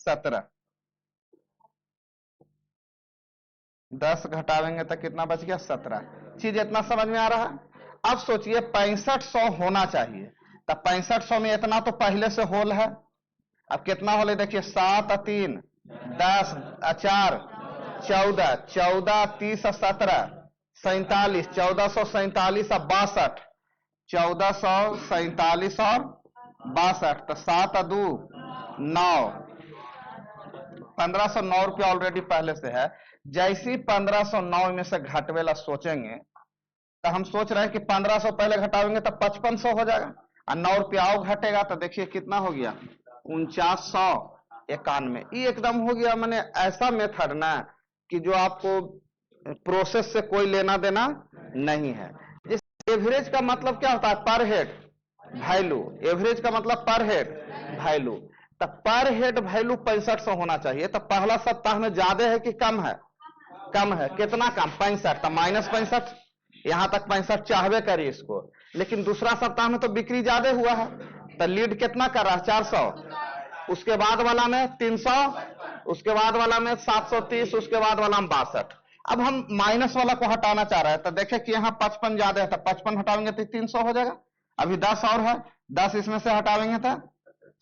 17, 10 घटावेंगे तो कितना बच गया? 17। चीज इतना समझ में आ रहा है? अब सोचिए 6500 होना चाहिए, तब 6500 में इतना तो पहले से होल है। अब कितना होल है देखिए, 7 3 10 4 14, 14 30 17 47, 1447 और 62, 1447 और 62, तो 7 2 9, 1509 रुपया ऑलरेडी पहले से है। जैसी 1509 में से घटवेला सोचेंगे, तो हम सोच रहे हैं कि 1500 पहले घटावेंगे तो 5500 हो जाएगा, और 9 रुपया और घटेगा तो देखिए कितना हो गया? 4991। ये एकदम हो गया, मैंने ऐसा मेथड ना कि जो आपको प्रोसेस से कोई लेना देना नहीं है। इस एवरेज का मतलब क्या होता है? पर हेड वैल्यू। एवरेज का मतलब पर हेड वैल्यू। तो पर हेड वैल्यू 6500 होना चाहिए। तो पहला सप्ताह में ज्यादा है कि कम है? कम है। कितना कम? 65। तो माइनस 65, यहां तक 65 चाहवे करिए इसको, लेकिन दूसरा सप्ताह में तो बिक्री ज्यादा हुआ है, तो लीड कितना कर रहा है? 400। उसके बाद वाला में 300, उसके बाद वाला में 730, उसके बाद वाला में 62। अब हम माइनस वाला को हटाना चाह रहे हैं, तो देखें कि यहाँ 55 ज्यादा है, तो 55 हटावेंगे तो 300 हो जाएगा। अभी 10 और है, 10 इसमें से हटावेंगे तो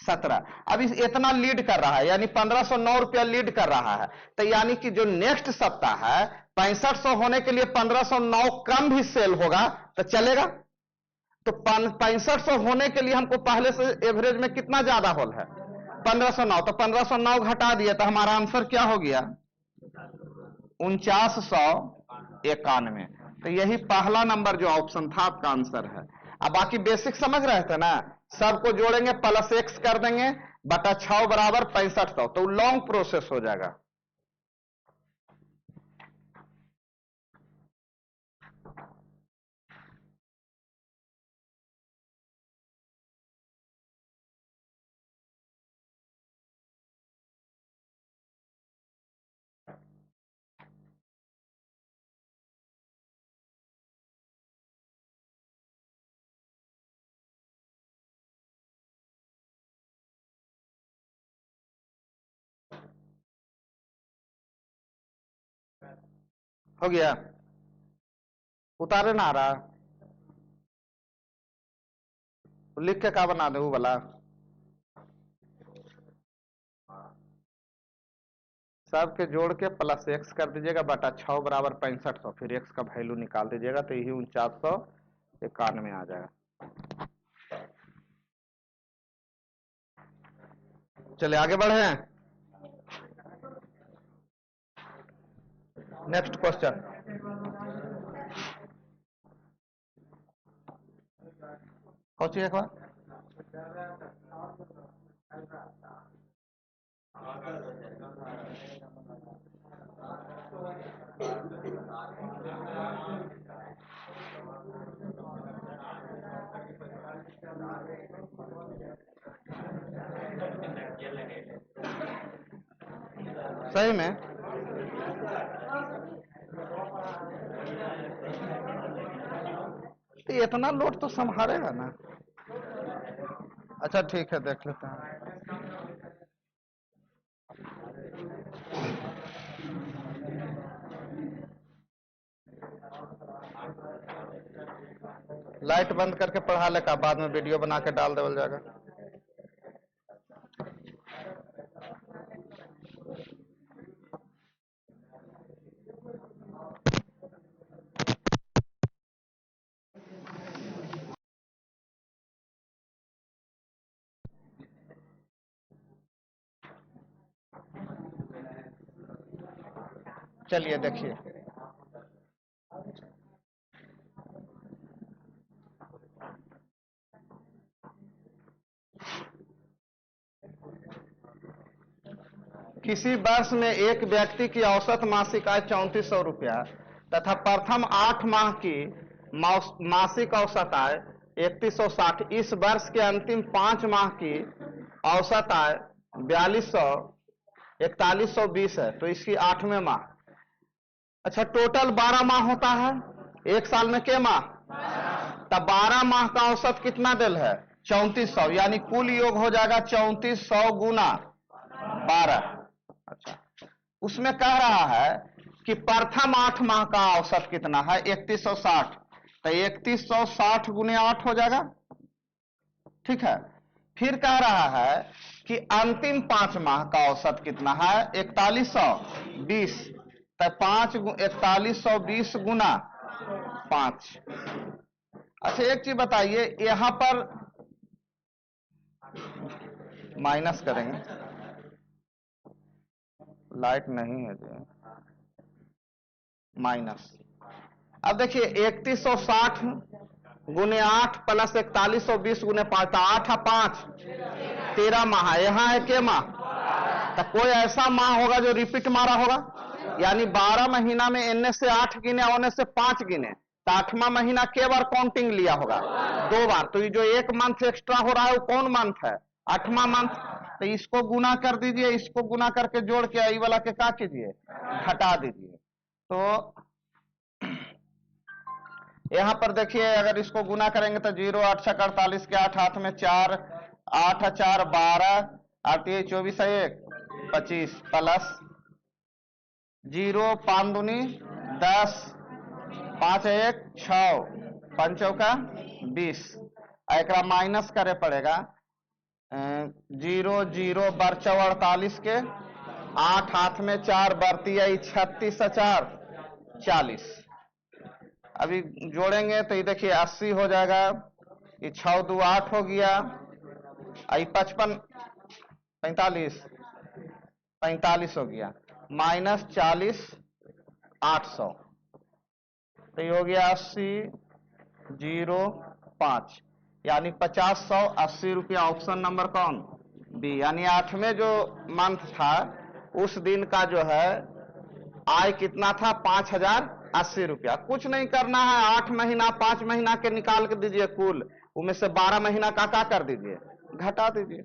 17। अब इतना लीड कर रहा है, यानी 1509 रुपया लीड कर रहा है। तो यानी कि जो नेक्स्ट सप्ताह है 6500 होने के लिए 1509 कम भी सेल होगा तो चलेगा। तो 6500 होने के लिए हमको पहले से एवरेज में कितना ज्यादा होल है? 1509। तो 1509 घटा दिए तो हमारा आंसर क्या हो गया? 4991। तो यही पहला नंबर जो ऑप्शन था आपका आंसर है। अब बाकी बेसिक समझ रहे थे ना? सबको जोड़ेंगे, प्लस एक्स कर देंगे, बटा 6 बराबर 6500, तो लॉन्ग प्रोसेस हो जाएगा। हो गया? उतारे ना आ रहा? लिख के क्या बना दे वो वाला? सबके जोड़ के प्लस एक्स कर दीजिएगा, बटा 6 बराबर 6500, फिर एक्स का वैल्यू निकाल दीजिएगा, तो यही 4991 आ जाएगा। चलिए आगे बढ़े। Next question. सोचिए एक बार। सही में तो इतना लोड तो संभालेगा ना? अच्छा ठीक है, देख लेते हैं। लाइट बंद करके पढ़ा ले का, बाद में वीडियो बना के डाल देवल जाएगा। चलिए देखिए, किसी वर्ष में एक व्यक्ति की औसत मासिक आय 3400 रुपया तथा प्रथम 8 माह की मासिक औसत आय 3160, इस वर्ष के अंतिम 5 माह की औसत आय 4120 है, तो इसकी 8वें माह। अच्छा, टोटल 12 माह होता है एक साल में, के माह? तब 12 माह का औसत कितना दिल है? 3400, यानी कुल योग हो जाएगा 3400 गुना 12। अच्छा, उसमें कह रहा है कि प्रथम 8 माह का औसत कितना है, 3160। तो 3160 गुने 8 हो जाएगा, ठीक है। फिर कह रहा है कि अंतिम 5 माह का औसत कितना है, 4120। तो 4120 गुना 5। अच्छा, एक चीज बताइए, यहां पर माइनस करेंगे, लाइट नहीं है जी, माइनस। अब देखिए 3160 गुने 8 प्लस 4120 गुने 5, 8 और 5 13 माह। यहां है के माह, तो कोई ऐसा माह होगा जो रिपीट मारा होगा, यानी 12 महीना में इनने से 8 गिने और उन्ने से 5 गिने, तो 8वां महीना के बार काउंटिंग लिया होगा, 2 बार। तो ये जो एक मंथ एक्स्ट्रा हो रहा है वो कौन मंथ है, 8वां मंथ। तो इसको गुना कर दीजिए, इसको गुना करके जोड़ के आई वाला के क्या कीजिए, घटा दीजिए। तो यहां पर देखिए, अगर इसको गुना करेंगे तो 0 8 6 48 के 8 हाथ में 4, 8 4 12, 8 24 1 25 प्लस 0 5 दूनी 10, 5 1 6, 5 चौका 20। एक माइनस करे पड़ेगा, 0 0 बरचौ 48 के 8 हाथ में 4 बरती आई 36 4 40। अभी जोड़ेंगे तो ये देखिए 80 हो जाएगा, ये 6 2 8 हो गया, आई 55 45 45 हो गया, माइनस 40 800। तो ये हो गया 80 0 5, यानी 50 100 80 रुपया। ऑप्शन नंबर कौन, बी। यानी 8वें जो मंथ था उस दिन का जो है आय कितना था, 5080 रुपया। कुछ नहीं करना है, 8 महीना 5 महीना के निकाल के दीजिए कुल, उनमें से 12 महीना का कर दीजिए, घटा दीजिए।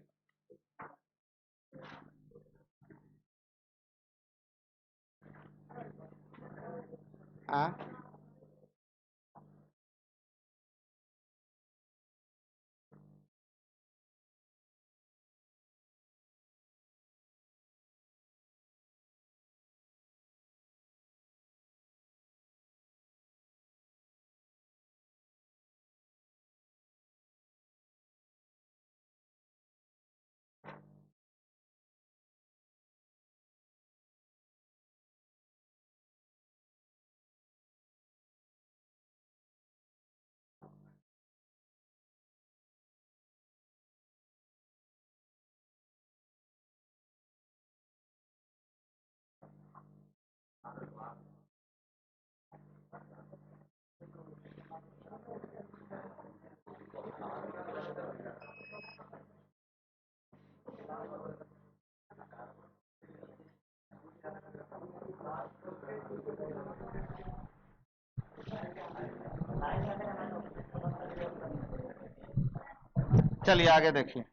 चलिए आगे देखिए।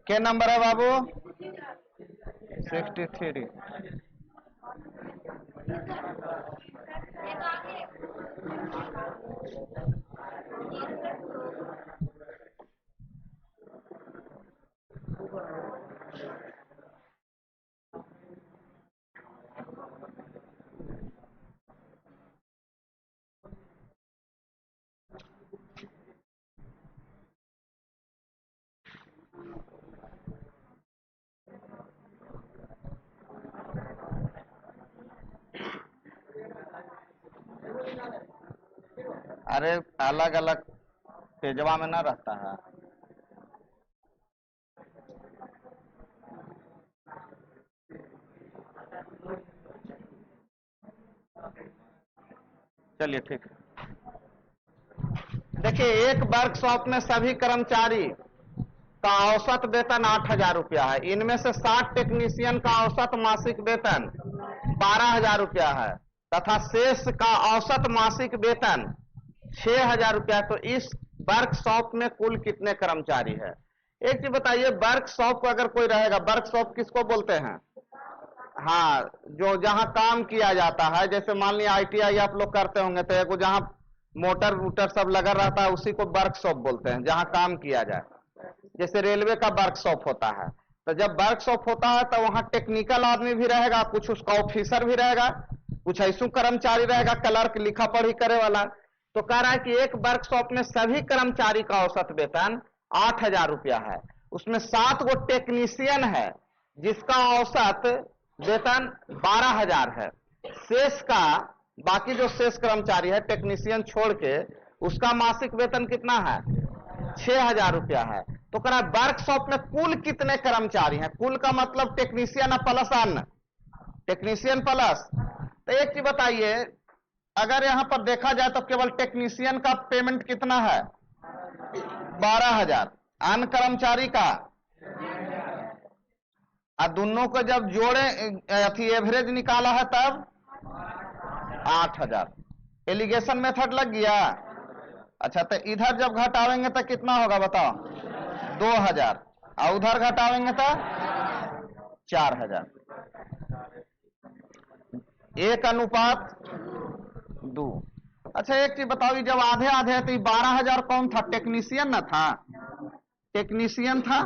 क्या नंबर है बाबू, 63। अरे अलग अलग पेजवा में ना रहता है। चलिए ठीक है। देखिए, एक वर्कशॉप में सभी कर्मचारी का औसत वेतन 8000 रुपया है। इनमें से 60 टेक्नीशियन का औसत मासिक वेतन 12000 रुपया है तथा शेष का औसत मासिक वेतन 6000 रुपया। तो इस वर्कशॉप में कुल कितने कर्मचारी है? एक चीज बताइए, वर्कशॉप को अगर कोई रहेगा, वर्कशॉप किसको बोलते हैं? हाँ, जो जहां काम किया जाता है, जैसे मान लिया आईटीआई आप लोग करते होंगे, तो एक जहां मोटर वोटर सब लगा रहता है उसी को वर्कशॉप बोलते हैं, जहां काम किया जाए। जैसे रेलवे का वर्कशॉप होता है, तो जब वर्कशॉप होता है तो वहां टेक्निकल आदमी भी रहेगा, कुछ उसका ऑफिसर भी रहेगा, कुछ ऐसा कर्मचारी रहेगा, क्लर्क लिखा पढ़ी करे वाला। तो कह रहा है कि एक वर्कशॉप में सभी कर्मचारी का औसत वेतन 8,000 रुपया है। उसमें 7 गो टेक्नीशियन है जिसका औसत वेतन 12,000 है। शेष का, बाकी जो शेष कर्मचारी है टेक्नीशियन छोड़ के, उसका मासिक वेतन कितना है? 6,000 रुपया है। तो कह रहा है वर्कशॉप में कुल कितने कर्मचारी हैं? कुल का मतलब टेक्नीशियन प्लस अन्न, टेक्नीशियन प्लस। तो एक चीज बताइए, अगर यहां पर देखा जाए तो केवल टेक्नीशियन का पेमेंट कितना है? 12,000। अन्य कर्मचारी का, और दोनों को जब जोड़े अथी एवरेज निकाला है तब 8,000। एलिगेशन मेथड लग गया। अच्छा, तो इधर जब घटावेंगे तो कितना होगा बताओ? 2,000। और उधर घटावेंगे तो 4,000। 1:2। अच्छा, एक चीज बताओ, जब आधे आधे तो 12,000 कौन था? टेक्नीशियन ना था? टेक्नीशियन था,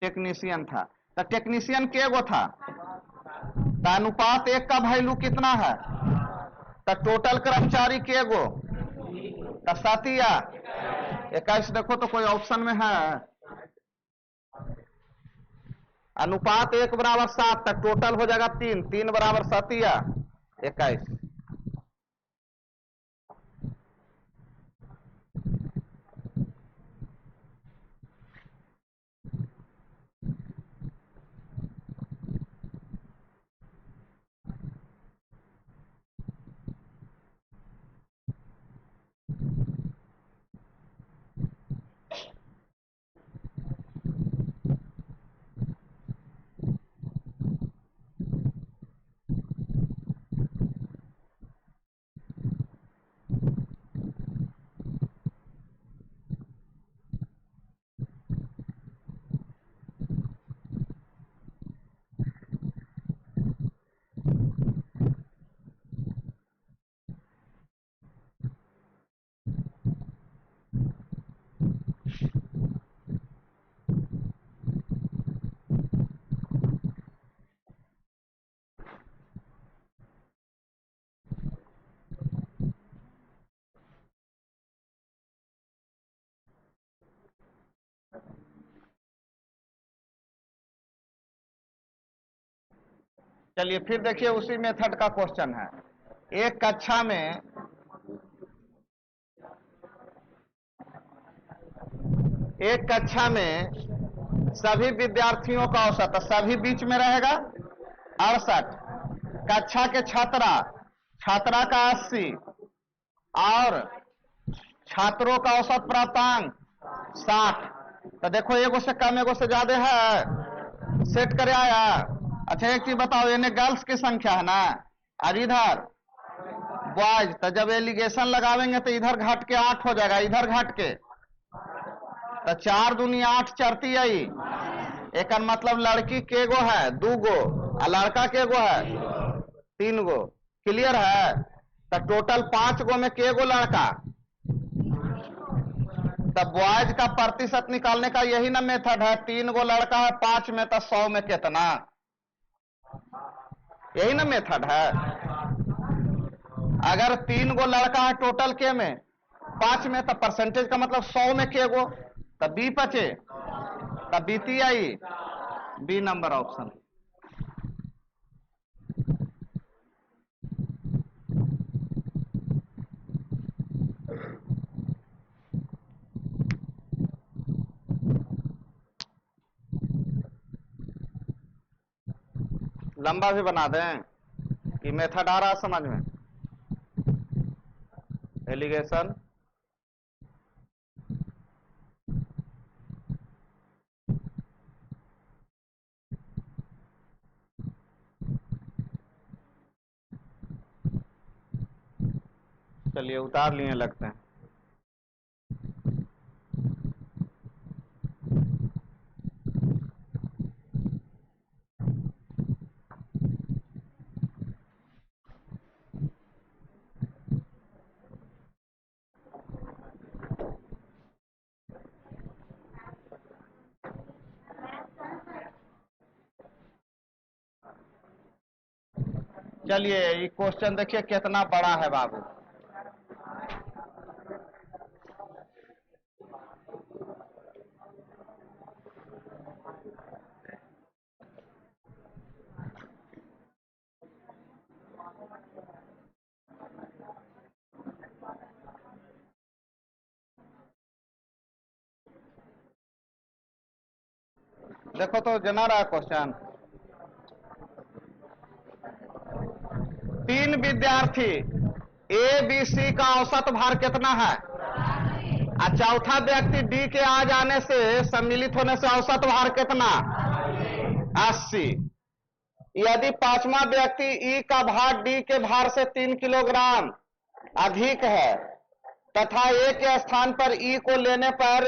टेक्नीशियन था। तो टेक्नीशियन के गो था? तो अनुपात 1 का वैल्यू कितना है? तो टोटल कर्मचारी के गो? तो 7 या 21। देखो तो कोई ऑप्शन में है? अनुपात 1 बराबर 7, तक टोटल हो जाएगा 3, 3 बराबर 7 या 21। चलिए फिर देखिए, उसी मेथड का क्वेश्चन है। एक कक्षा में सभी विद्यार्थियों का औसत, सभी बीच में रहेगा 68। कक्षा के छात्रा का 80, और छात्रों का औसत प्राप्तांक 60। तो देखो, एगो से कम एगो से ज्यादा है, सेट करे आया। अच्छा, एक चीज बताओ, इन्हें गर्ल्स की संख्या है ना, और इधर बॉयज। तो जब एलिगेशन लगावेंगे तो इधर घट के 8 हो जाएगा, इधर घट के, तो 4 दूनी 8 चढ़ती आई। एक मतलब लड़की के गो है 2 गो, और लड़का के गो है 3 गो। क्लियर है? तो टोटल 5 गो में के गो लड़का? तब बॉयज का प्रतिशत निकालने का यही ना मेथड है। 3 गो लड़का है 5 में, तो 100 में कितना? यही ना मेथड है। अगर 3 गो लड़का है टोटल के में 5 में, तो परसेंटेज का मतलब 100 में के गो, तब बी बचे, तब बीती आई। B number option. लंबा भी बना दें कि मेथड आ रहा है समझ में? एलिगेशन चलिए उतार लिए लगते हैं। चलिए ये क्वेश्चन देखिए कितना बड़ा है बाबू। देखो तो जना रहा क्वेश्चन। 3 विद्यार्थी ए बी सी का औसत भार कितना है? और चौथा व्यक्ति डी के आ जाने से सम्मिलित होने से औसत भार कितना? 80। यदि पांचवा व्यक्ति ई का भार डी के भार से 3 किलोग्राम अधिक है तथा ए के स्थान पर ई को लेने पर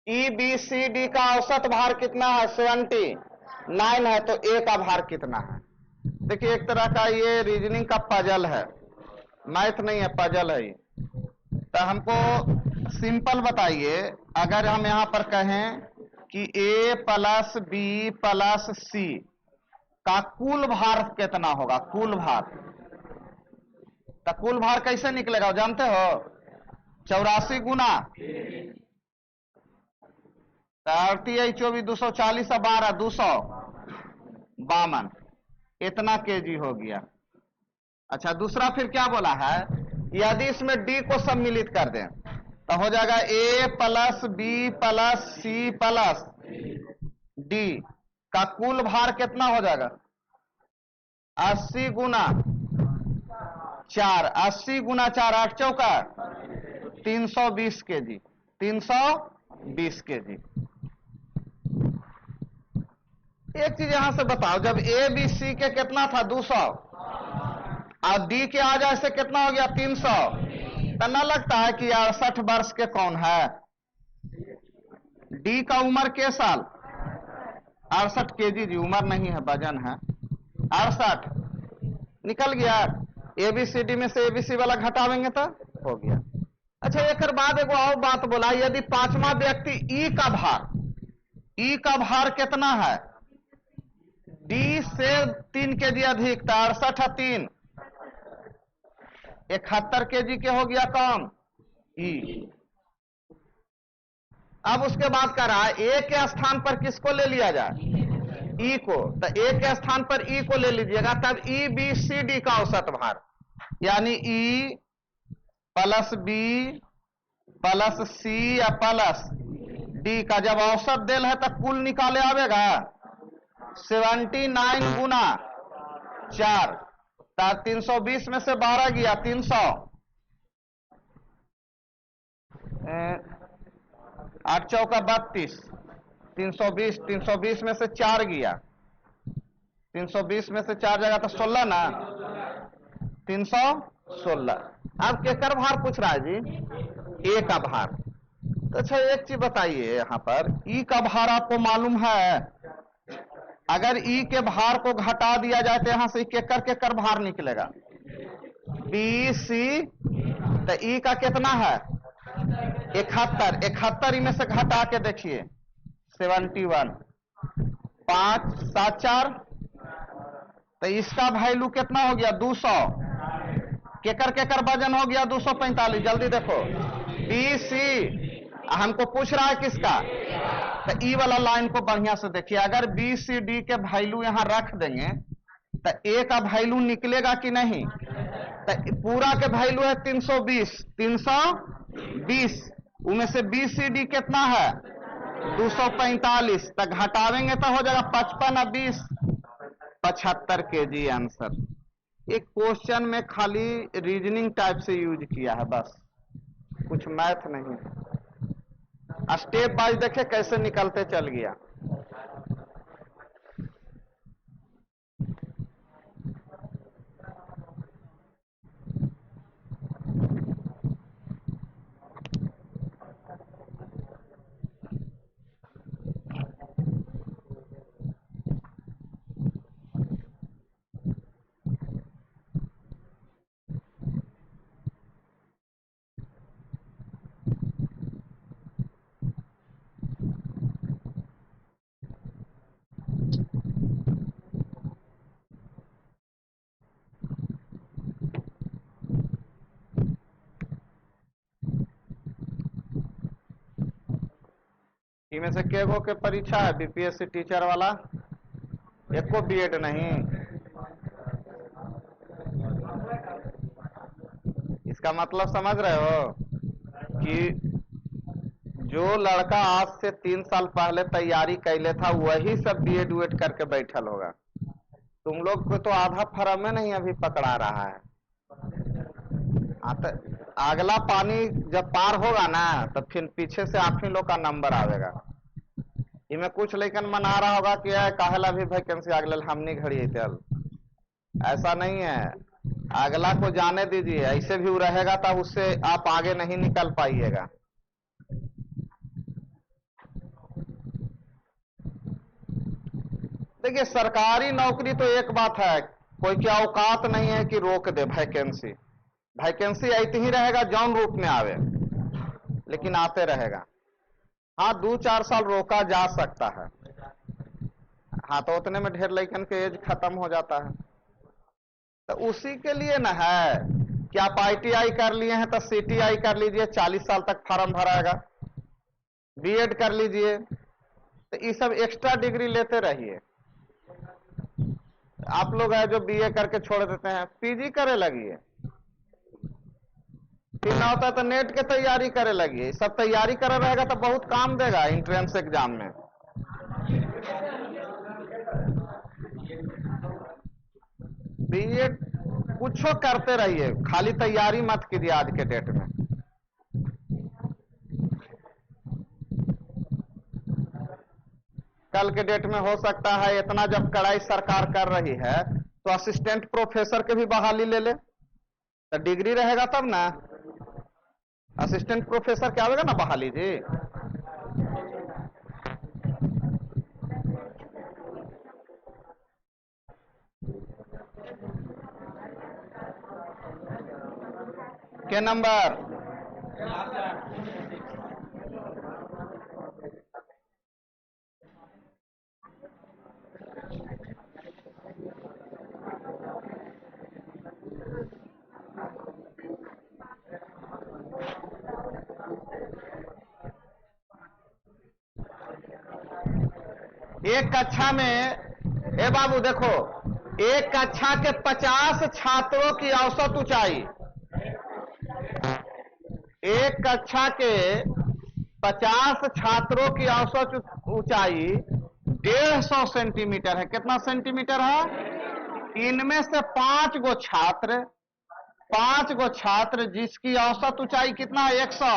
ई बी सी डी का औसत भार कितना है? 79 है, तो ए का भार कितना है? देखिए एक तरह का ये रीजनिंग का पजल है, मैथ नहीं है, पजल है ये। तो हमको सिंपल बताइए, अगर हम यहां पर कहें कि ए प्लस बी प्लस सी का कुल भार कितना होगा? कुल भार, तो कुल भार कैसे निकलेगा जानते हो? 84 गुना 38 24 240 और 12 252, इतना केजी हो गया। अच्छा दूसरा फिर क्या बोला है? यदि इसमें डी को सम्मिलित कर दें तो हो जाएगा A plus B plus C plus D का कुल भार कितना हो जाएगा? 80 गुना 4, 80 गुना 4 8 चौका 320 केजी, 320 केजी। एक चीज यहां से बताओ, जब ए बी सी के कितना था? 200 और डी के आ जाए से कितना हो गया? 300। तो न लगता है कि 68 वर्ष के कौन है? डी का उम्र के साल? 68 केजी जी, उम्र नहीं है, वजन है। 68 निकल गया। एबीसीडी में से एबीसी वाला घटावेंगे तो हो गया। अच्छा एक बाद एक और बात बोला, यदि पांचवा व्यक्ति ई का भार कितना है? डी से 3 केजी अधिक, 68 3 71 केजी के हो गया कौन? ई। अब उसके बाद कह रहा है ए के स्थान पर किसको ले लिया जाए? ई को। तो ए के स्थान पर ई को ले लीजिएगा, तब ई बी सी डी का औसत भार, यानी ई प्लस बी प्लस सी या प्लस डी का जब औसत देल है तो कुल निकाले आवेगा 79 गुना 4, 320 में से 12 गया 300, 8 चौका 32, 320, 320 में से 4 गया, 320 में से 4 जाएगा तो 16 ना, 316। अब केकर भार पूछ रहा है जी? ए का भार। तो अच्छा एक चीज बताइए, यहां पर ई का भार आपको मालूम है? अगर ई के भार को घटा दिया जाए तो यहां से केकर भार निकलेगा? B C. तो ई का कितना है? 71, 71 में से घटा के देखिए 71, 5 7 4, तो इसका वैल्यू कितना हो गया? 200। केकर वजन हो गया? 245। जल्दी देखो, बी सी हमको पूछ रहा है किसका? तो ई वाला लाइन को बढ़िया से देखिए, अगर बी सी डी के वैल्यू यहां रख देंगे तो ए का वैल्यू निकलेगा कि नहीं? तो पूरा के वैल्यू है 320, 320 उनमें से बी सी डी कितना है? 245। तक घटावेंगे तो हो जाएगा 55 और 20 75 केजी आंसर। एक क्वेश्चन में खाली रीजनिंग टाइप से यूज किया है, बस कुछ मैथ नहीं। स्टेप बाय देखे कैसे निकलते चल गया। इनमें से केगो के परीक्षा है बीपीएससी टीचर वाला? एको बीएड नहीं। इसका मतलब समझ रहे हो कि जो लड़का आज से 3 साल पहले तैयारी कैले था वही सब बीएड उएड करके बैठल होगा। तुम लोग को तो आधा फर्म में नहीं अभी पकड़ा रहा है। तो अगला पानी जब पार होगा ना तो फिर पीछे से आप ही लोग का नंबर आवेगा। इनमें कुछ लेकिन मना रहा होगा कि काहेला भी वैकेंसी अगले हमनी घड़ी चल। ऐसा नहीं है, अगला को जाने दीजिए, ऐसे भी वो रहेगा तब उससे आप आगे नहीं निकल पाइएगा। देखिए सरकारी नौकरी तो एक बात है, कोई की औकात नहीं है कि रोक दे वैकेंसी। वैकेंसी ऐसे ही रहेगा जौन रूप में आवे, लेकिन आते रहेगा। हाँ 2-4 साल रोका जा सकता है। हाँ तो उतने में ढेर लड़कन के एज खत्म हो जाता है। तो उसी के लिए ना है कि आप आईटीआई कर लिए हैं तो सीटीआई कर लीजिए, 40 साल तक फॉर्म भराएगा। बीएड कर लीजिए, तो ये सब एक्स्ट्रा डिग्री लेते रहिए। आप लोग है जो बीए करके छोड़ देते हैं, पीजी करे लगिए। फिर ना होता तो नेट के तैयारी करे लगिए। सब तैयारी करे रहेगा तो बहुत काम देगा एंट्रेंस एग्जाम में। बीएड कुछ करते रहिए, खाली तैयारी मत कीजिए आज के डेट में। कल के डेट में हो सकता है इतना जब कड़ाई सरकार कर रही है तो असिस्टेंट प्रोफेसर के भी बहाली ले ले, तो डिग्री रहेगा तब ना। असिस्टेंट प्रोफेसर क्या आवेगा ना बहाली जी। के नंबर? एक कक्षा में, ए बाबू देखो, एक कक्षा के 50 छात्रों की औसत ऊंचाई, एक कक्षा के 50 छात्रों की औसत ऊंचाई 150 सेंटीमीटर है। कितना सेंटीमीटर है? इनमें से 5 गो छात्र जिसकी औसत ऊंचाई कितना है? 100,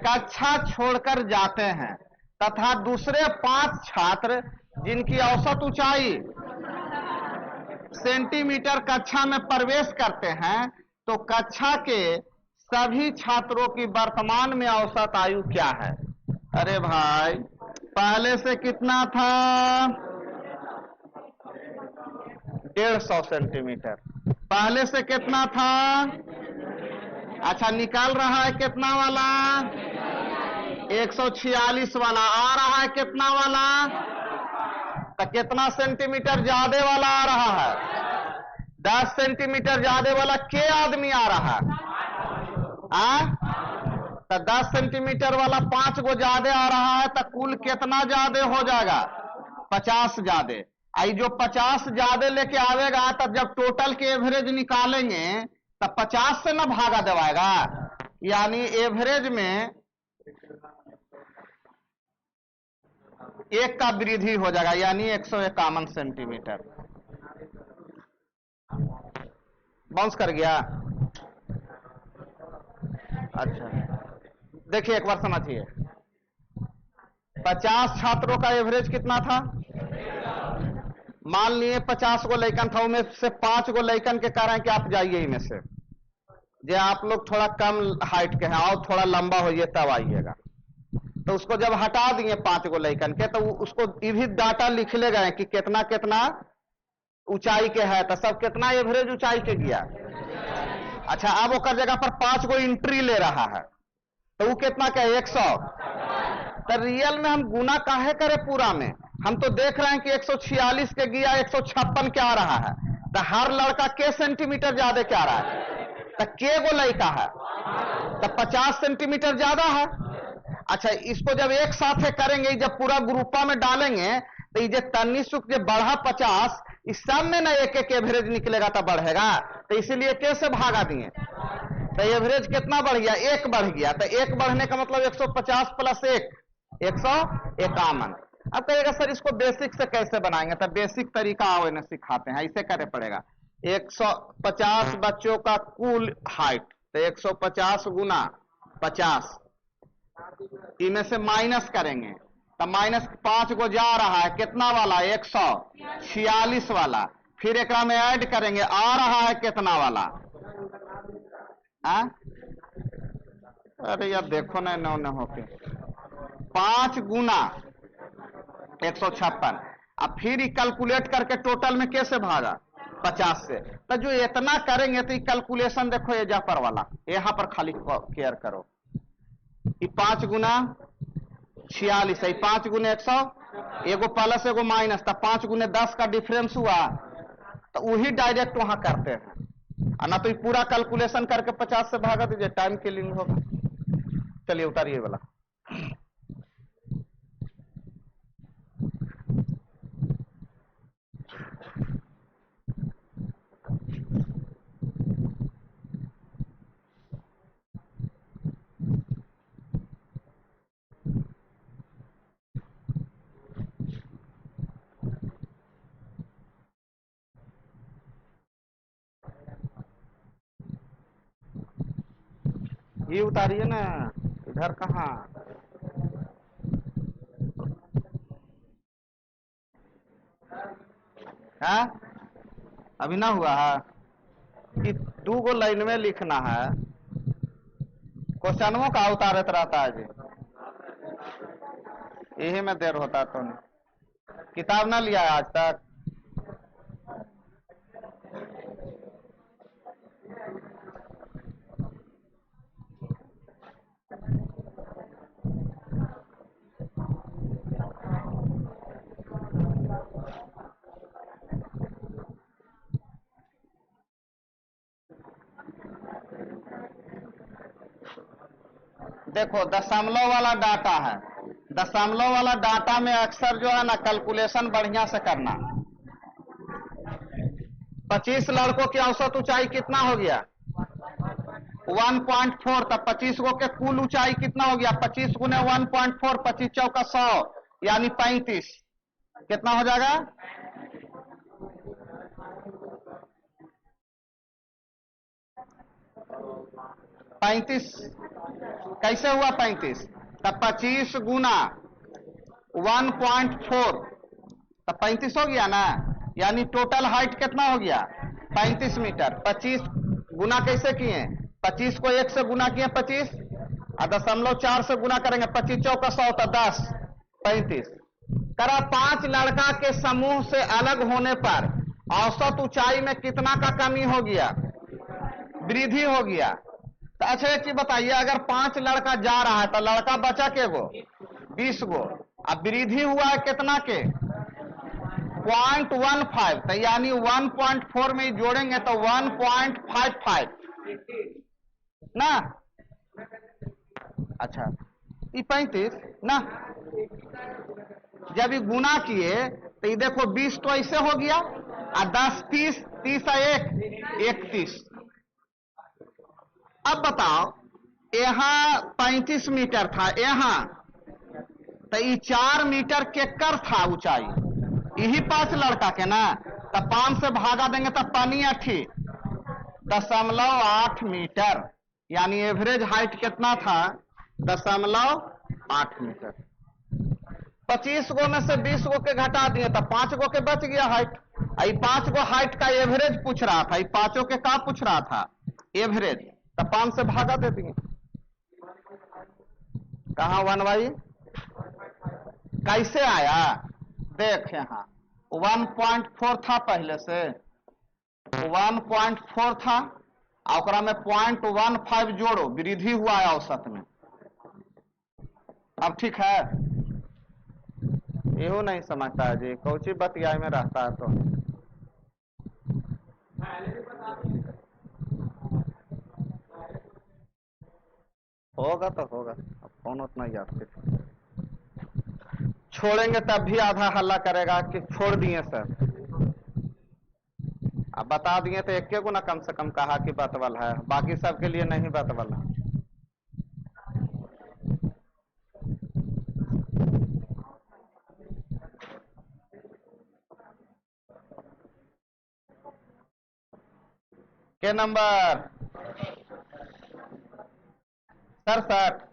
कक्षा छोड़कर जाते हैं, तथा दूसरे 5 छात्र जिनकी औसत ऊंचाई सेंटीमीटर कक्षा में प्रवेश करते हैं, तो कक्षा के सभी छात्रों की वर्तमान में औसत आयु क्या है? अरे भाई पहले से कितना था? 150 सेंटीमीटर। पहले से कितना था? अच्छा निकाल रहा है कितना वाला? 146 वाला। आ रहा है कितना वाला? तो कितना सेंटीमीटर ज्यादा वाला आ रहा है? 10 सेंटीमीटर ज्यादा वाला के आदमी आ रहा है? तो 10 सेंटीमीटर वाला 5 गो ज्यादा आ रहा है, तो कुल कितना ज्यादा हो जाएगा? 50 ज्यादा। आई जो 50 ज्यादा लेके आवेगा, तब जब टोटल के एवरेज निकालेंगे तब 50 से ना भागा देवाएगा, यानी एवरेज में 1 का वृद्धि हो जाएगा, यानी 151 सेंटीमीटर। बाउंस कर गया। अच्छा देखिए एक बार समझिए, 50 छात्रों का एवरेज कितना था? मान लिए 50 गो लैकन था, उनमें से 5 गो लैकन के कारण कि आप जाइए इनमें से, जो आप लोग थोड़ा कम हाइट के हैं और थोड़ा लंबा होइए तब आइएगा। तो उसको जब हटा दिए 5 गो लैकन के, तो उसको ये भी डाटा लिख ले गए कि कितना कितना ऊंचाई के है, तो सब कितना एवरेज ऊंचाई के गया। अच्छा अब ओकर जगह पर 5 गो एंट्री ले रहा है, तो वो कितना का? 100। तो रियल में हम गुना काहे करे पूरा में? हम तो देख रहे हैं कि 146 के गया, 156 क्या आ रहा है, तो हर लड़का के सेंटीमीटर ज्यादा क्या आ रहा है? तो के गो लड़का है, तो 50 सेंटीमीटर ज्यादा है। अच्छा, इसको जब एक साथ करेंगे, जब पूरा ग्रुपा में डालेंगे तो ये तन्नी सुख जो बढ़ा 50, इस सब में ना एक एक एवरेज निकलेगा तो बढ़ेगा, तो इसीलिए कैसे भागा दिए, तो एवरेज कितना बढ़ गया, एक बढ़ गया, तो एक बढ़ने का मतलब 150 प्लस 1 151। अब कहेगा सर इसको बेसिक से कैसे बनाएंगे, तो बेसिक तरीका आओ इन्हें सिखाते हैं, ऐसे करे पड़ेगा। 150 बच्चों का कुल हाइट, तो 150 गुना 50, इनमें से माइनस करेंगे, तो माइनस 5 को जा रहा है कितना वाला, 146 वाला, फिर एक में ऐड करेंगे, आ रहा है कितना वाला, अरे यार देखो ना, न होके 5 गुना 156, अब फिर कैलकुलेट करके टोटल में कैसे भागा, 50 से, तो जो इतना करेंगे तो कैलकुलेशन देखो ये पर वाला, यहां पर खाली केयर करो, 5 गुना 46 है, 5 गुने 100, एगो प्लस एगो माइनस, तो 5 गुने 10 का डिफरेंस हुआ, तो वही डायरेक्ट वहां करते हैं, ना तो पूरा कैलकुलेशन करके 50 से भागा दीजिए, टाइम किलिंग होगा। चलिए उतारिए वाला, ये उतारिए ना, इधर कहाँ, है अभी ना हुआ है कि 2 गो लाइन में लिखना है, क्वेश्चनों का उतारत रहता है जी, यही में देर होता तो नहीं, किताब ना लिया है आज तक, देखो दशमलव वाला डाटा है, दशमलव वाला डाटा में अक्सर जो है ना कैलकुलेशन बढ़िया से करना। 25 लड़कों की औसत ऊंचाई कितना हो गया, 1.4, तब 25 गो के कुल ऊंचाई कितना हो गया, 25 गुने 1.4, 25 चौका 100, यानी 35, कितना हो जाएगा, 35, कैसे हुआ 35, तब 25 गुना 1.4, तब 35 हो गया ना, यानी टोटल हाइट कितना हो गया, 35 मीटर। 25 गुना कैसे किए, 25 को 1 से गुना किए 25, और 0.4 से गुना करेंगे, 25 चौका 100, तो 10, 35 करा। 5 लड़का के समूह से अलग होने पर औसत ऊंचाई में कितना का कमी हो गया, वृद्धि हो गया। तो अच्छा एक चीज बताइए, अगर 5 लड़का जा रहा है तो लड़का बचा के गो, 20 गो, अब वृद्धि हुआ है कितना के, 0.15, तो यानी 1.4 में जोड़ेंगे तो 1.55 ना, अच्छा ये 35 ना, जब ये गुना किए तो ये देखो 20 तो ऐसे हो गया, और 10 30 30 1 31। अब बताओ यहां 35 मीटर था, यहां तो ये 4 मीटर के कर था ऊंचाई, यही 5 लड़का के ना, तो 5 से भागा देंगे तो पानी 0.8 मीटर, यानी एवरेज हाइट कितना था, 0.8 मीटर। 25 गो में से 20 गो के घटा दिए तो 5 गो के बच गया हाइट, 5 गो हाइट का एवरेज पूछ रहा था, 5 के का पूछ रहा था, एवरेज, तो 5 से भागा दे दिए, कहां 1 भाई, कैसे आया देख, यहां 1.4 था, पहले से 1.4 था, और में 0.15 जोड़ो, वृद्धि हुआ है औसत में। अब ठीक है, यहो नहीं समझता है जी, कौची बतियाई में रहता है तो होगा तो होगा, अब कौन उतना याद कर, छोड़ेंगे तब भी आधा हल्ला करेगा कि छोड़ दिए सर। अब बता दिए तो एक को ना कम से कम कहा कि बतवल है, बाकी सबके लिए नहीं बतवल है। के नंबर सर 60।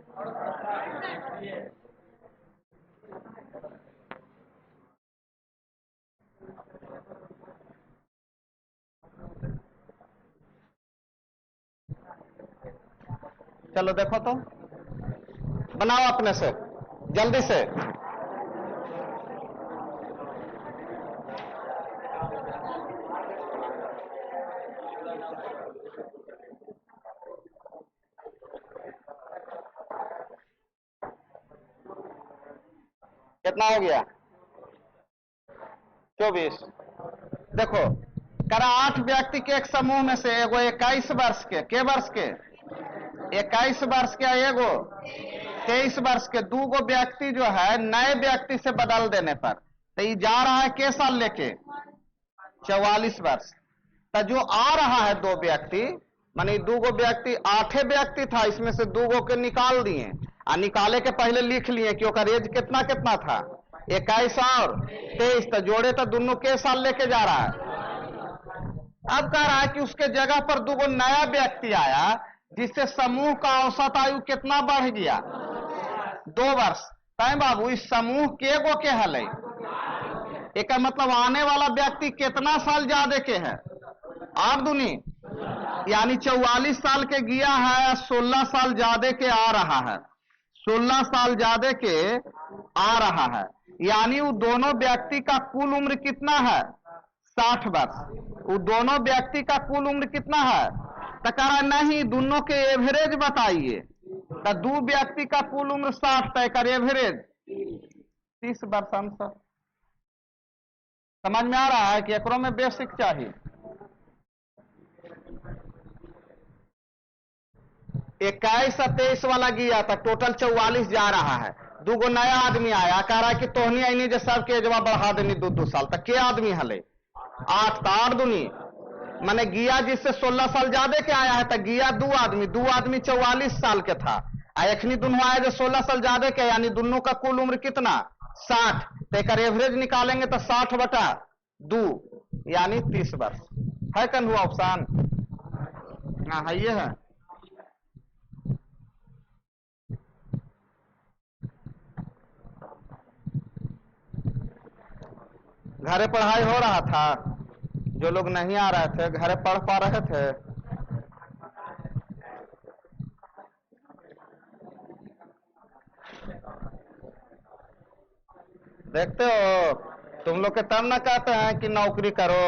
चलो देखो तो, बनाओ अपने से जल्दी से। कितना हो गया? 24। देखो करा 8 व्यक्ति के एक समूह में से एगो 21 वर्ष के वर्ष के 21 वर्ष के एगो 23 वर्ष के दूगो व्यक्ति जो है नए व्यक्ति से बदल देने पर, तो ये जा रहा है के साल लेके 44 वर्ष। तो जो आ रहा है दो व्यक्ति, माने दूगो व्यक्ति 8 व्यक्ति था, इसमें से दूगो के निकाल दिए, और निकाले के पहले लिख लिए कि उसका एज कितना कितना था, 21 और 23, तो जोड़े तो दोनों के साल लेके जा रहा है। अब कह रहा है कि उसके जगह पर दूगो नया व्यक्ति आया, जिससे समूह का औसत आयु कितना बढ़ गया, 2 वर्ष। तय बाबू इस समूह के गो के हल, एक मतलब आने वाला व्यक्ति कितना साल ज्यादा के है, 8 दूनी यानी 44 साल के गया है, 16 साल ज्यादा के आ रहा है, 16 साल ज्यादा के आ रहा है, यानी वो दोनों व्यक्ति का कुल उम्र कितना है, 60 वर्ष। वो दोनों व्यक्ति का कुल उम्र कितना है, तो कह रहा नहीं दोनों के एवरेज बताइए, तो दो व्यक्ति का कुल उम्र 60 तय कर एवरेज 30 वर्ष। आंसर समझ में आ रहा है कि एकरों में बेसिक चाहिए। 21 और 23 वाला गया था, टोटल 44 जा रहा है, दूगो नया आदमी आया, कह रहा है कि तोहनी आईनी जो सबके एजवा बढ़ा देनी 2-2 साल तक, के आदमी हले 8, 8 दूनी माने गिया जिससे 16 साल ज्यादा के आया है, तो गिया 2 आदमी 44 साल के था, एखनी दोनों आया जो 16 साल ज्यादा के, यानी दोनों का कुल उम्र कितना 60, तो एक एवरेज निकालेंगे तो 60/2 यानी 30 वर्ष है। कन हुआ ऑप्शन? हाँ है, ये है। घरे पढ़ाई हो रहा था, जो लोग नहीं आ रहे थे घरे पढ़ पा रहे थे। देखते हो तुम लोग के तब ना कहते हैं कि नौकरी करो,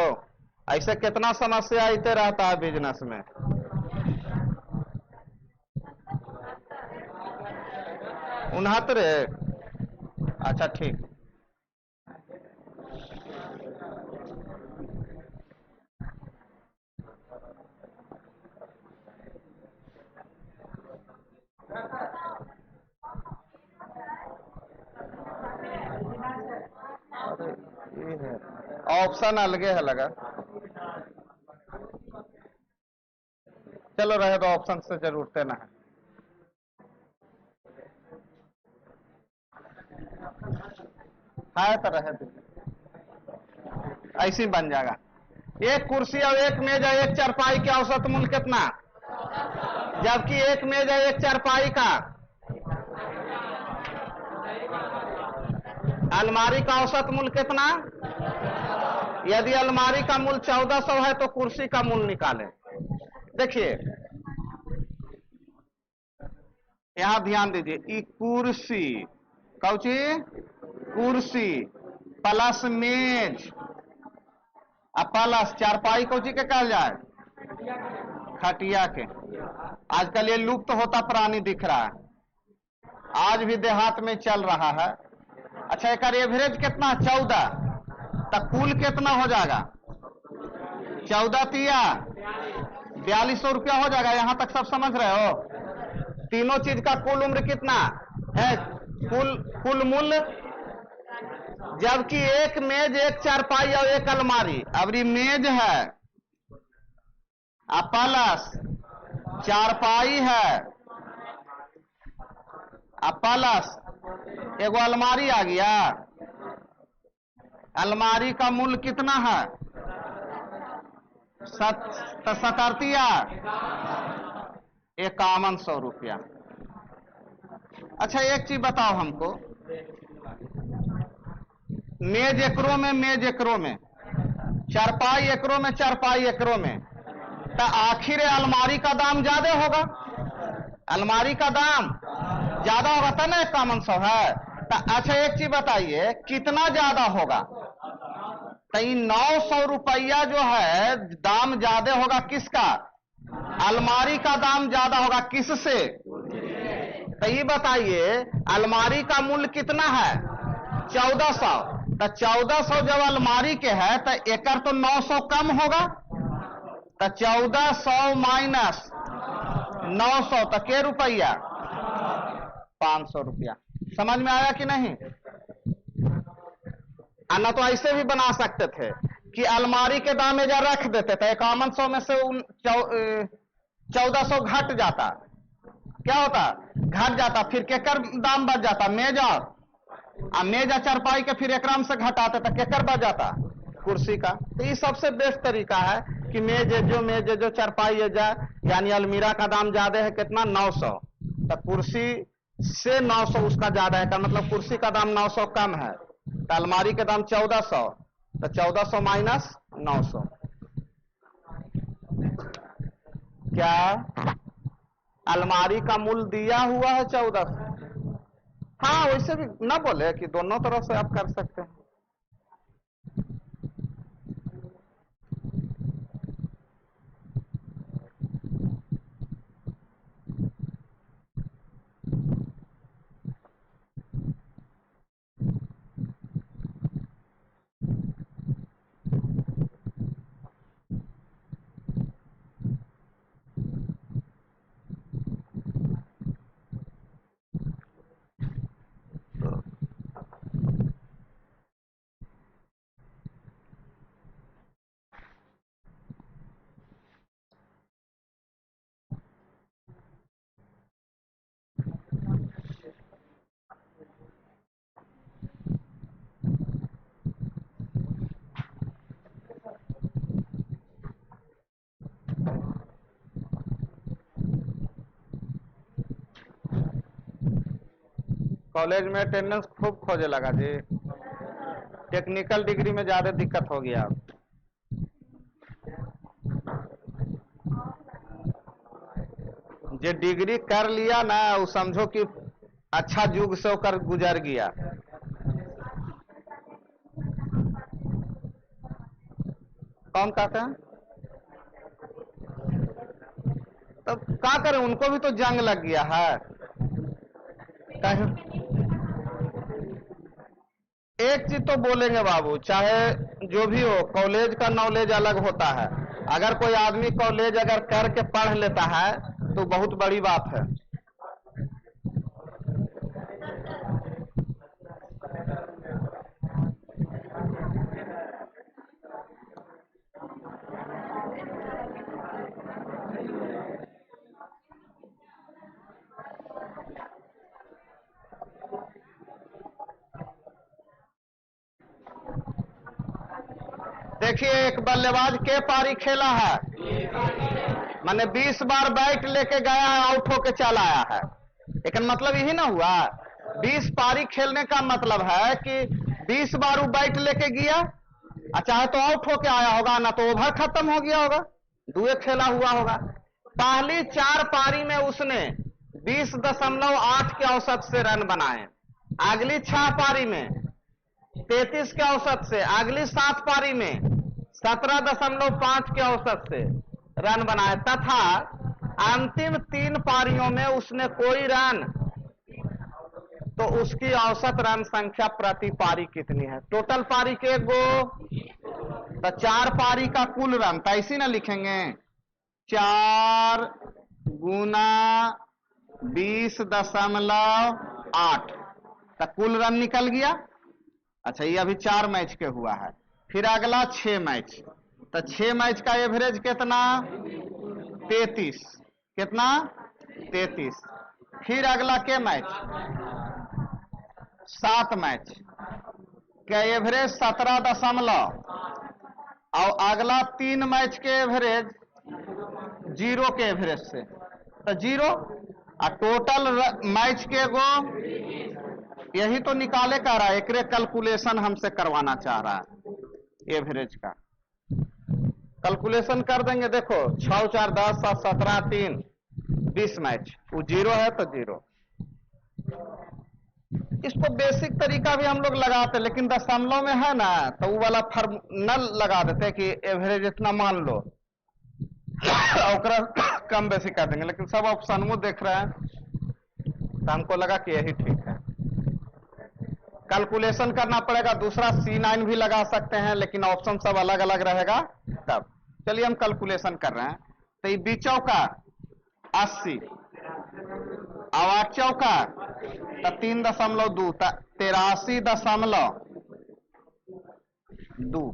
ऐसे कितना समस्या आते रहता है बिजनेस में। उनहत्तर, अच्छा ठीक। ऑप्शन अलगे है लगा, चलो रहे तो ऑप्शन से जरूरत ना है तो रहे तो ऐसे ही बन जाएगा। एक कुर्सी और एक मेज और एक चारपाई के औसत मूल्य कितना, जबकि एक मेज और एक चारपाई का अलमारी का औसत मूल्य कितना। यदि अलमारी का मूल्य 1400 है तो कुर्सी का मूल्य निकालें। देखिए यहां ध्यान दीजिए, ई कुर्सी कौची, कुर्सी प्लस मेज प्लस चारपाई कौची के कहल जाए, खटिया के। आजकल ये लुप्त होता प्राणी दिख रहा है, आज भी देहात में चल रहा है। अच्छा एक एवरेज कितना 14, तो कुल कितना हो जाएगा 14 तिया 4200 रुपया हो जाएगा। यहां तक सब समझ रहे हो? तीनों चीज का कुल उम्र कितना है? कुल मूल्य, जबकि एक मेज, एक चारपाई और एक अलमारी। अब ये मेज है, प्लस चारपाई है, प्लस एगो अलमारी आ गया। अलमारी का मूल्य कितना है? 5100 रुपया। अच्छा एक चीज बताओ हमको, मेज एकड़ों में, मेज एकड़ों में, चारपाई एकड़ों में, चारपाई एकड़ों में, तो आखिर अलमारी का दाम ज्यादा होगा। अलमारी का दाम ज्यादा होगा था ना, 5100 है। तो अच्छा एक चीज बताइए, कितना ज्यादा होगा? तो 900 रुपया जो है दाम ज्यादा होगा किसका? अलमारी का दाम ज्यादा होगा किससे? तो ये बताइए, अलमारी का मूल्य कितना है? 1400। तो 1400 जब अलमारी के है तो एकड़ तो 900 कम होगा। तो 1400 माइनस 900 तो के रुपया? 500 रुपया। समझ में आया कि नहीं? ना तो ऐसे भी बना सकते थे कि अलमारी के दाम एजा रख देते थे, 5100 में से 1400 घट जाता। क्या होता? घट जाता, फिर केकर दाम बच जाता? मेज और मेज चारपाई के फिर एकराम से घटाते तो केकर बच जाता? कुर्सी का। तो ये सबसे बेस्ट तरीका है कि मेज जो चारपाई है यानी अलमीरा का दाम ज्यादा है कितना? 900। तो कुर्सी से 900 उसका ज्यादा है, का मतलब कुर्सी का दाम 900 कम है। तो अलमारी के दाम 1400, तो 1400 माइनस 900 क्या? अलमारी का मूल्य दिया हुआ है 1400। हाँ वैसे भी ना बोले कि दोनों तरफ से आप कर सकते हैं। कॉलेज में अटेंडेंस खूब खोजे लगा जी। टेक्निकल डिग्री में ज्यादा दिक्कत हो गया। जो डिग्री कर लिया ना, वो समझो कि अच्छा युग से होकर गुजर गया। कौन कहते हैं? तब क्या करें, उनको भी तो जंग लग गया है। एक चीज तो बोलेंगे बाबू, चाहे जो भी हो, कॉलेज का नॉलेज अलग होता है। अगर कोई आदमी कॉलेज अगर करके पढ़ लेता है तो बहुत बड़ी बात है। देखिए एक बल्लेबाज के पारी खेला है, माने 20 बार बैट लेके गया है, आउट होके चला आया है। लेकिन मतलब यही ना हुआ, 20 पारी खेलने का मतलब है कि 20 बार वो बैट लेके गया, चाहे तो आउट होके आया होगा, ना तो ओवर खत्म हो गया होगा, दुए खेला हुआ होगा। पहली 4 पारी में उसने 20.8 के औसत से रन बनाए। अगली 6 पारी में 33 के औसत से, अगली 7 पारी में 17.5 के औसत से रन बनाए, तथा अंतिम 3 पारियों में उसने कोई रन। तो उसकी औसत रन संख्या प्रति पारी कितनी है? टोटल पारी के गो, तो 4 पारी का कुल रन, तो ऐसी ना लिखेंगे 4 गुना 20.8, तो कुल रन निकल गया। अच्छा, ये अभी 4 मैच के हुआ है। फिर अगला 6 मैच, तो 6 मैच का एवरेज कितना? 33। कितना? 33। फिर अगला के मैच? 7 मैच का एवरेज 17 और अगला 3 मैच के एवरेज 0 के एवरेज से, तो 0 और टोटल मैच के गो, यही तो निकाले का रहा है। एक कैलकुलेशन हमसे करवाना चाह रहा है एवरेज का। कैलकुलेशन कर देंगे। देखो 6 4 10 7 17 3 20 मैच, वो 0 है तो 0। इसको बेसिक तरीका भी हम लोग लगाते, लेकिन दशमलव में है ना, तो वो वाला फॉर्मूला लगा देते कि एवरेज इतना मान लो और कम बेसी कर देंगे। लेकिन सब ऑप्शन वो देख रहे हैं, तो हमको लगा कि यही ठीक है। कैलकुलेशन करना पड़ेगा। दूसरा C9 भी लगा सकते हैं, लेकिन ऑप्शन सब अलग अलग रहेगा तब। चलिए हम कैलकुलेशन कर रहे हैं। तो ये 20 चौका 80 और 8 चौका तो 3.2, 83.2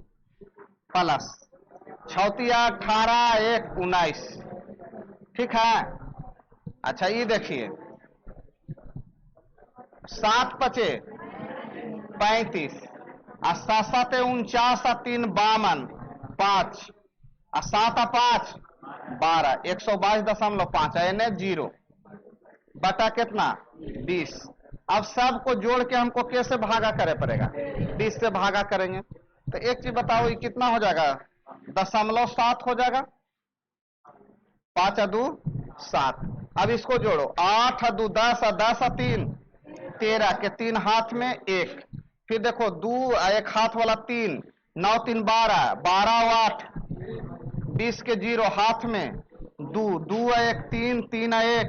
प्लस 6 18 1 19। ठीक है। अच्छा, ये देखिए 7 5 35 और 7 7 49 और 3 52 5 और 7 और 5 12 122.5 यानी 0 बटा कितना? 20। अब सबको जोड़ के हमको कैसे भागा करे पड़ेगा? 20 से भागा करेंगे। तो एक चीज बताओ, ये कितना हो जाएगा? 0.7 हो जाएगा। 5 और 2 7। अब इसको जोड़ो, 8 और 2 10 और 10 और 3 13 के 3 हाथ में 1। फिर देखो 2 1 हाथ वाला 3 9 3 12 12 और 8 20 के 0 हाथ में 2 2 1 3 3 1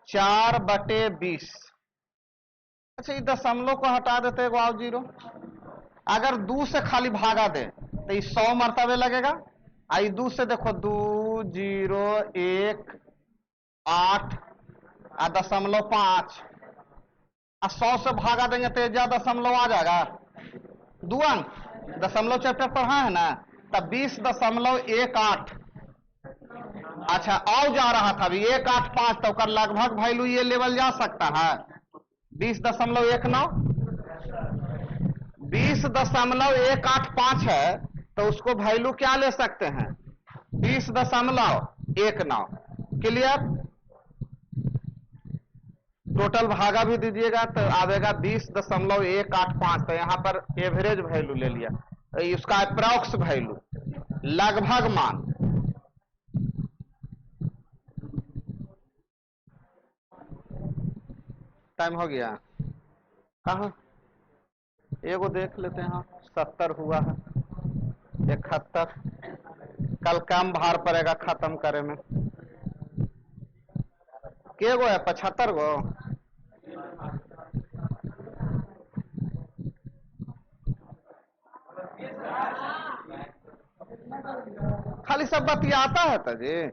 4/20। अच्छा, ये दशमलव को हटा देते हैं, आओ 0। अगर 2 से खाली भागा दे तो ये 100 मरतबे लगेगा। आई 2 से देखो 2 0 1 8 और 0.5 और 100 से भागा देंगे तो ज्यादा दशमलव आ जाएगा। 2 अंक दशमलव चैप्टर पढ़ा है ना, तब 20.18। अच्छा, आओ जा रहा था अभी 185, तो लगभग वैल्यू ये लेवल जा सकता है 20.19। 20.185 है, तो उसको वैल्यू क्या ले सकते हैं? 20.19। क्लियर? टोटल भागा भी दीजिएगा तो आवेगा 20.185। तो यहां पर एवरेज वैल्यू ले लिया, उसका अप्रॉक्स वैल्यू, लगभग मान। टाइम हो गया। कहा एगो देख लेते हैं। 70 हुआ है, 71। कल कम भार पड़ेगा खत्म करे में। के गो है? 75 गो। खाली सब बतियाता है तो जी,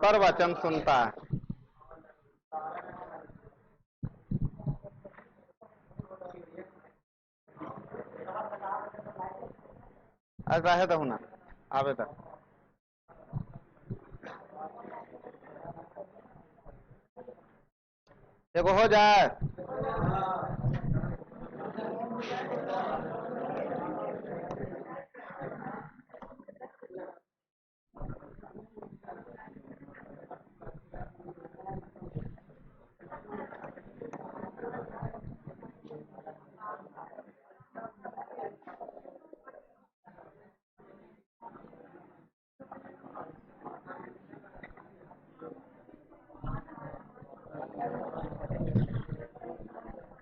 प्रवचन सुनता है। ऐसा है तो ना आवे तक एगो हो जाए।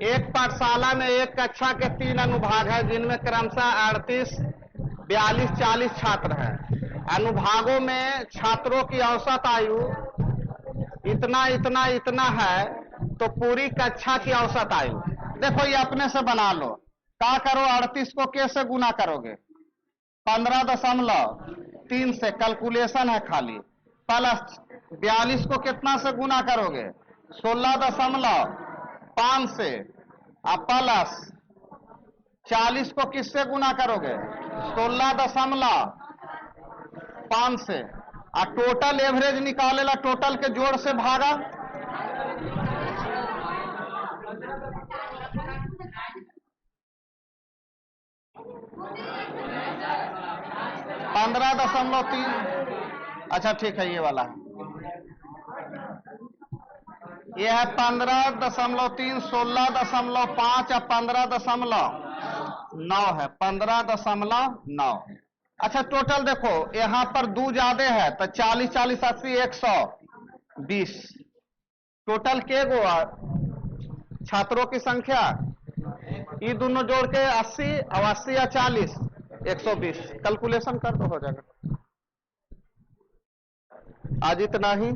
एक पाठशाला में एक कक्षा के 3 अनुभाग है, जिनमें क्रमशः 38 42 40 छात्र हैं। अनुभागों में छात्रों की औसत आयु इतना इतना इतना है, तो पूरी कक्षा की औसत आयु देखो, ये अपने से बना लो। क्या करो? 38 को कैसे गुना करोगे? 15.3 से कैलकुलेशन है खाली। प्लस 42 को कितना से गुना करोगे? 16.5 से। अब प्लस 40 को किससे गुना करोगे? 16.5 से। और टोटल एवरेज निकालेला, टोटल के जोड़ से भागा। पंद्रह दशमलव तीन। अच्छा ठीक है, ये वाला है, ये है 15.3, 16.5 और 15.9 है, 15.9। अच्छा टोटल देखो, यहां पर 2 ज्यादा है तो 40, 40, 80, 120। टोटल के गो छात्रों की संख्या, ये दोनों जोड़ के 80 और 80 या 40, 120। कैलकुलेशन कर दो, हो जाएगा। आज इतना ही।